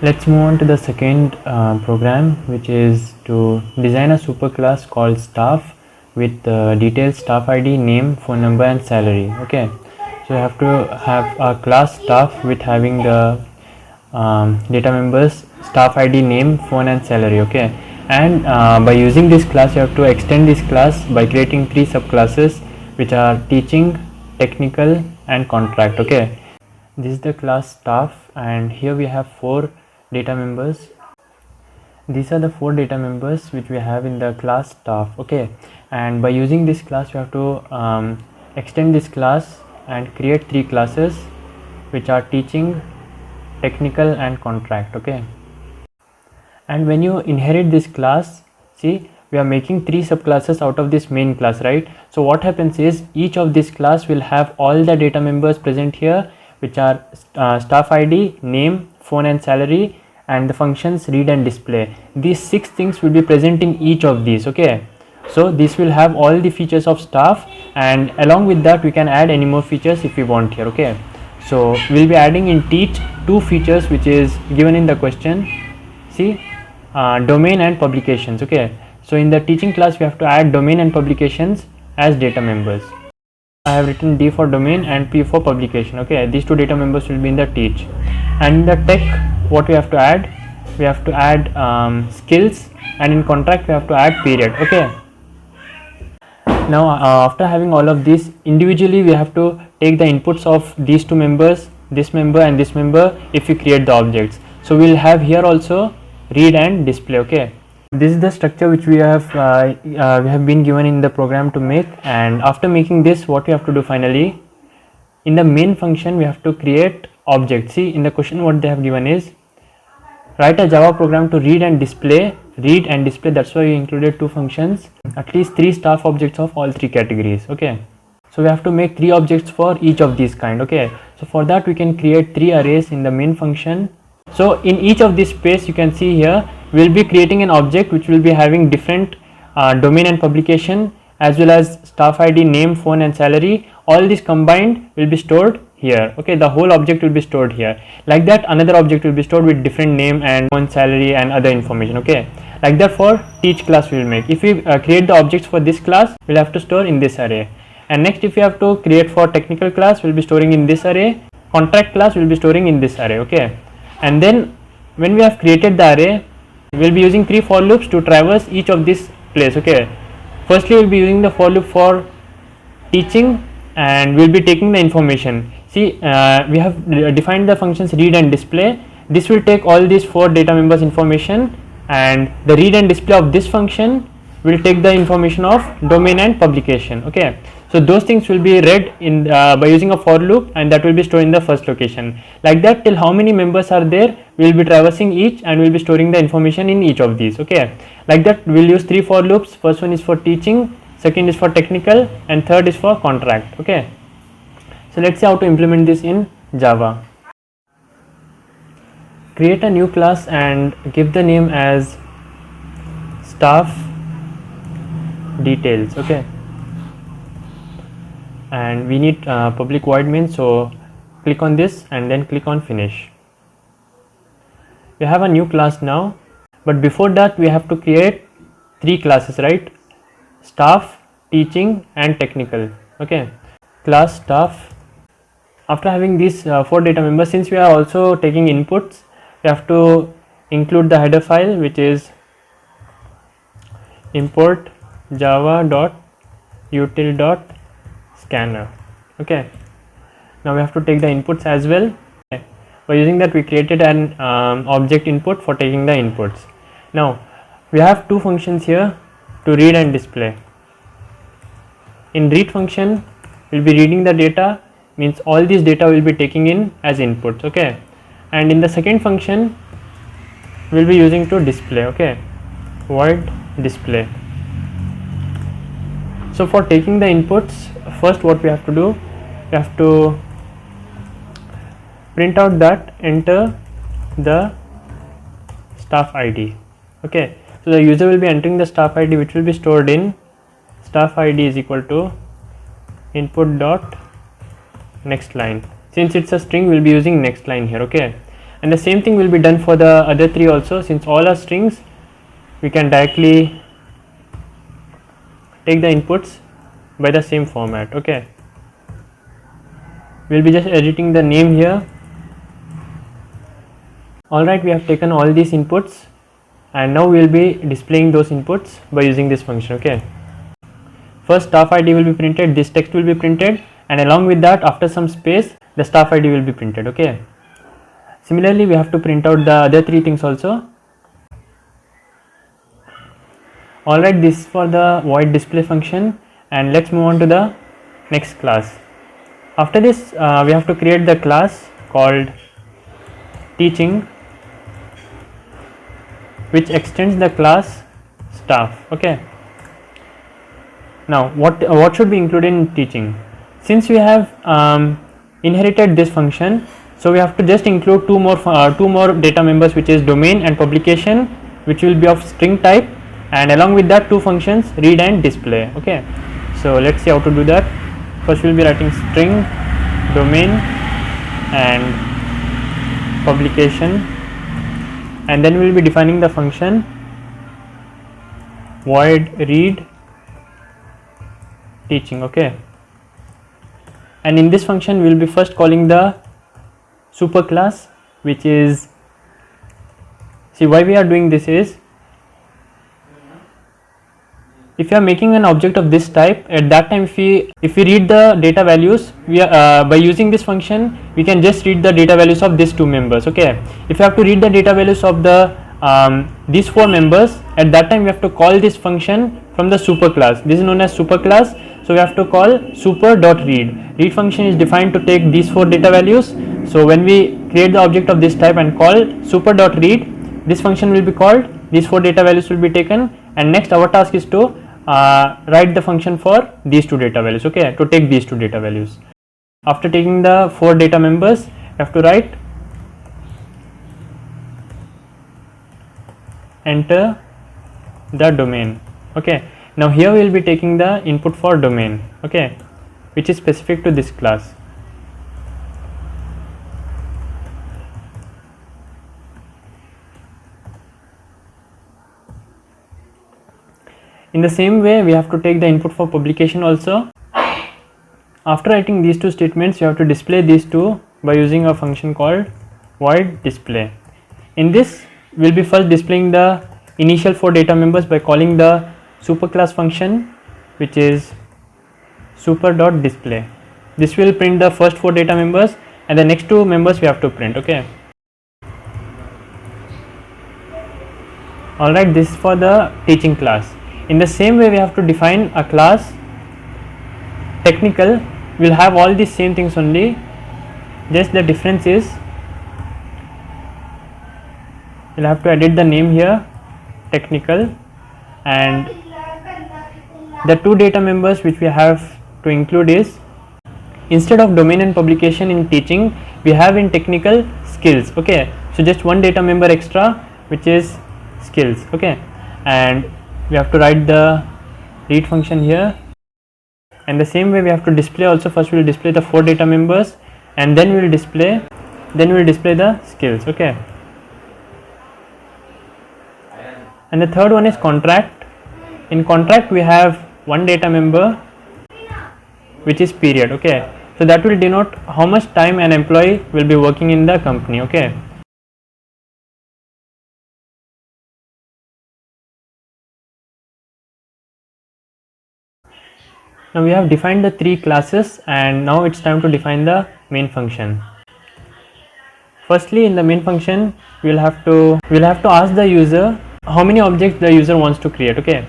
Let's move on to the second program, which is to design a superclass called staff with detailed staff ID, name, phone number and salary. Okay, so you have to have a class staff with having the data members staff ID, name, phone and salary. Okay, and by using this class you have to extend this class by creating three subclasses, which are teaching, technical and contract. Okay, this is the class staff, and here we have four data members. These are the four data members which we have in the class staff. Okay, and by using this class you have to extend this class and create three classes, which are teaching, technical and contract. Okay, and when you inherit this class, see, we are making three subclasses out of this main class, right? So what happens is each of this class will have all the data members present here, which are staff ID, name, phone and salary, and the functions read and display. These six things will be present in each of these. Okay, so this will have all the features of staff, and along with that we can add any more features if we want here. Okay, so we'll be adding in teach two features which is given in the question. See, domain and publications. Okay, so in the teaching class we have to add domain and publications as data members. I have written D for domain and P for publication. Okay, these two data members will be in the teach. And in the tech, what we have to add? We have to add skills, and in contract we have to add period. Okay, now after having all of these, individually we have to take the inputs of these two members, this member and this member, if we create the objects. So we'll have here also read and display. Okay, this is the structure which we have been given in the program to make. And after making this, what we have to do finally, in the main function we have to create objects. See, in the question what they have given is write a Java program to read and display. That's why we included two functions, at least three staff objects of all three categories. Okay, so we have to make three objects for each of these kind. Okay, so for that we can create three arrays in the main function. So in each of this space you can see here we will be creating an object which will be having different domain and publication, as well as staff ID, name, phone and salary. All these combined will be stored here. Okay, the whole object will be stored here. Like that, another object will be stored with different name and phone, salary and other information. Okay, like that for teach class we will make. If we create the objects for this class, we'll have to store in this array. And next, if we have to create for technical class, we'll be storing in this array. Contract class will be storing in this array. Okay, and then when we have created the array, we'll be using three for loops to traverse each of this place. Okay, firstly we'll be using the for loop for teaching, and we'll be taking the information. See, we have defined the functions read and display. This will take all these four data members information, and the read and display of this function will take the information of domain and publication. Okay, so those things will be read in by using a for loop, and that will be stored in the first location. Like that, till how many members are there, we will be traversing each and we will be storing the information in each of these. Okay, like that we'll use three for loops. First one is for teaching, second is for technical, and third is for contract. Okay, so let's see how to implement this in Java. Create a new class and give the name as staff details. Okay, and we need public void main, so click on this and then click on finish. We have a new class now, but before that we have to create three classes, right? Staff, teaching and technical. Okay, class staff. After having these four data members, since we are also taking inputs, we have to include the header file, which is import java.util.scanner. Okay, now we have to take the inputs as well. Okay. By using that, we created an object input for taking the inputs. Now we have two functions here to read and display. In read function, we'll be reading the data, means all these data will be taking in as inputs. Okay, and in the second function we'll be using to display. Okay, void display. So for taking the inputs, first what we have to do, we have to print out that enter the staff ID. Okay, so the user will be entering the staff ID, which will be stored in staff ID is equal to input dot next line. Since it's a string, we'll be using next line here. Okay, and the same thing will be done for the other three also. Since all are strings, we can directly take the inputs by the same format. Okay, we'll be just editing the name here. Alright, we have taken all these inputs and now we will be displaying those inputs by using this function. Okay, first staff ID will be printed, this text will be printed, and along with that, after some space, the staff ID will be printed. Okay, similarly we have to print out the other three things also. Alright, this is for the void display function, and let's move on to the next class. After this, we have to create the class called teaching, which extends the class staff. Okay, now what should be included in teaching? Since we have inherited this function, so we have to just include two more data members, which is domain and publication, which will be of string type, and along with that two functions, read and display. Okay, so let's see how to do that. First we will be writing string domain and publication, and then we will be defining the function void read teaching. Okay, and in this function we will be first calling the superclass, which is, see, why we are doing this is, if you are making an object of this type, at that time if we read the data values, we are, by using this function we can just read the data values of these two members. Okay, if you have to read the data values of the these four members, at that time we have to call this function from the superclass. This is known as superclass, so we have to call super.read. Read function is defined to take these four data values. So when we create the object of this type and call super.read, this function will be called, these four data values will be taken, and next our task is to write the function for these two data values. Okay, to take these two data values. After taking the four data members, you have to write enter the domain. Okay, now here we will be taking the input for domain. Okay, which is specific to this class. In the same way, we have to take the input for publication also. After writing these two statements, you have to display these two by using a function called void display. In this, we will be first displaying the initial four data members by calling the superclass function, which is super.display. This will print the first four data members, and the next two members we have to print. Okay, alright, this is for the teaching class. In the same way, we have to define a class technical. We will have all these same things only, just the difference is we will have to edit the name here, technical, and the two data members which we have to include is, instead of domain and publication in teaching, we have in technical skills. Okay, so just one data member extra, which is skills. Okay, and we have to write the read function here, and the same way we have to display also. First we will display the four data members, and then we will display the skills. Okay, and the third one is contract. In contract we have one data member, which is period. Okay, so that will denote how much time an employee will be working in the company. Okay, now we have defined the three classes, and now it's time to define the main function. Firstly, in the main function, we'll have to ask the user how many objects the user wants to create. Okay,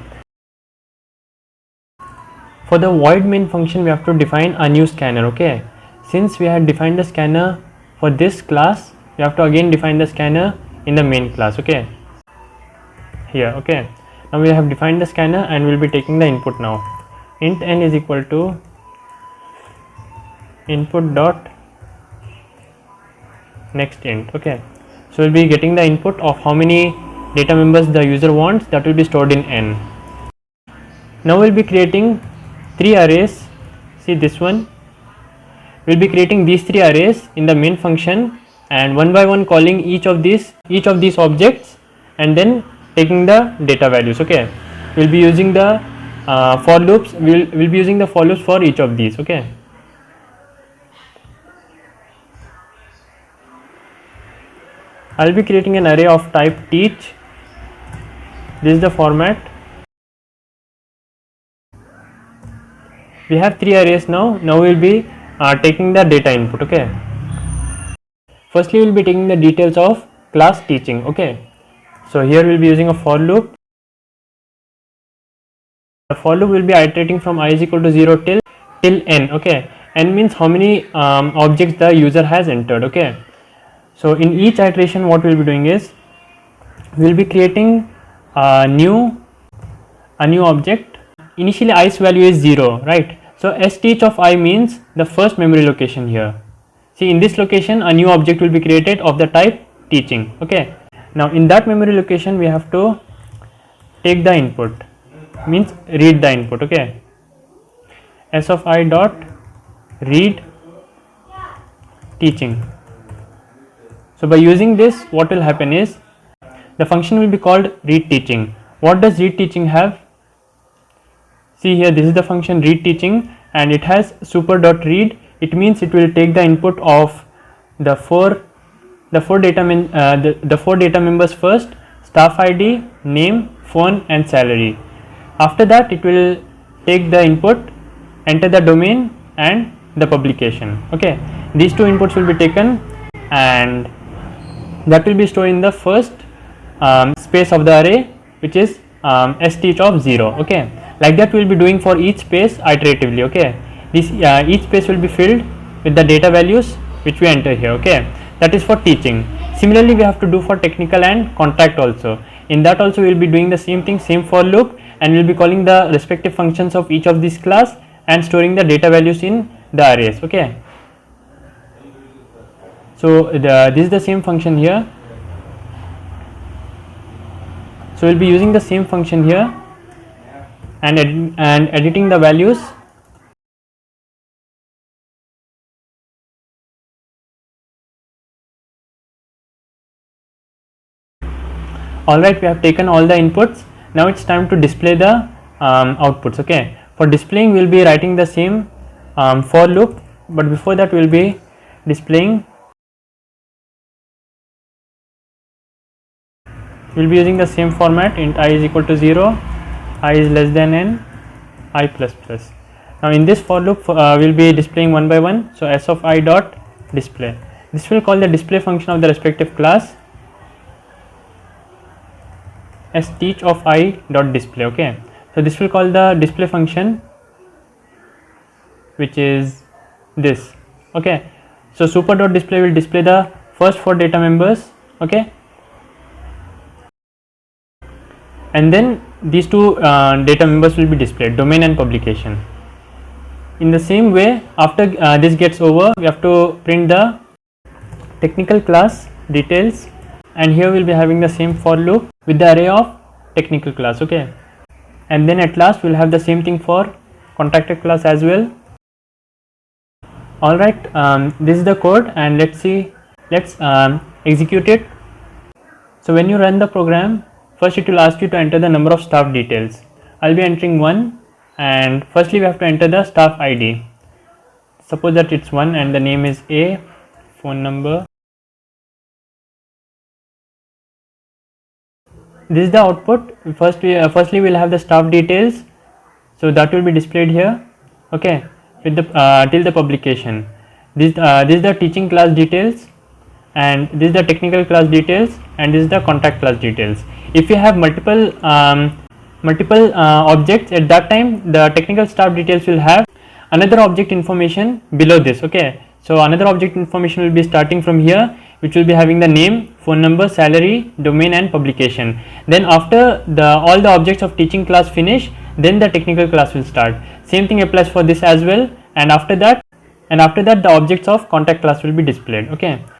for the void main function, we have to define a new scanner. Okay, since we had defined the scanner for this class, we have to again define the scanner in the main class. Okay, here. Okay, now we have defined the scanner, and we'll be taking the input now. Int n is equal to input dot next int. Okay, so we'll be getting the input of how many data members the user wants, that will be stored in n. Now we'll be creating three arrays. See this one, we'll be creating these three arrays in the main function and one by one calling each of these objects and then taking the data values. Okay, we'll be using the for loops. We'll be using the for loops for each of these. Okay, I'll be creating an array of type teach. This is the format. We have 3 arrays now. Now we'll be taking the data input. Okay, firstly we'll be taking the details of class teaching. Okay, so here we'll be using a for loop. The for loop will be iterating from I is equal to 0 till n. Okay, n means how many objects the user has entered. Okay, so in each iteration what we'll be doing is we'll be creating a new object. Initially i's value is 0, right? So steach of I means the first memory location here. See, in this location a new object will be created of the type teaching. Okay, now in that memory location we have to take the input, means read the input. Okay, s of I dot read teaching. So by using this, what will happen is the function will be called read teaching. What does read teaching have? See here, this is the function read teaching and it has super dot read. It means it will take the input of the four data members first: staff ID, name, phone and salary. After that it will take the input, enter the domain and the publication. Okay, these two inputs will be taken and that will be stored in the first space of the array, which is steach of 0. Okay, like that we will be doing for each space iteratively. Okay, this each space will be filled with the data values which we enter here. Okay, that is for teaching. Similarly we have to do for technical and contract also. In that also we will be doing the same thing, same for loop, and we will be calling the respective functions of each of these class and storing the data values in the arrays. Okay, so this is the same function here. So we'll be using the same function here and editing the values. Alright, we have taken all the inputs. Now it's time to display the outputs. Okay, for displaying we'll be writing the same for loop, but before that we'll be displaying. We'll be using the same format: int I is equal to 0, I is less than n, I plus plus. Now in this for loop we'll be displaying one by one. So s of I dot display. This will call the display function of the respective class. Steach of I dot display. Okay, so this will call the display function, which is this. Okay, so super dot display will display the first 4 data members. Okay, and then these two data members will be displayed, domain and publication. In the same way, after this gets over, we have to print the technical class details, and here we'll be having the same for loop with the array of technical class. Okay, and then at last we'll have the same thing for contracted class as well. Alright, this is the code and let's execute it. So when you run the program, first it will ask you to enter the number of staff details. I'll be entering 1, and firstly we have to enter the staff ID. Suppose that it's 1 and the name is A, phone number. This is the output. Firstly we'll have the staff details, so that will be displayed here. Okay, with the till the publication. This is the teaching class details, and this is the technical class details, and this is the contact class details. If you have multiple objects, at that time the technical staff details will have another object information below this. Okay, so another object information will be starting from here, which will be having the name, phone number, salary, domain and publication. Then after all the objects of teaching class finish, then the technical class will start. Same thing applies for this as well, and after that the objects of contact class will be displayed. Okay,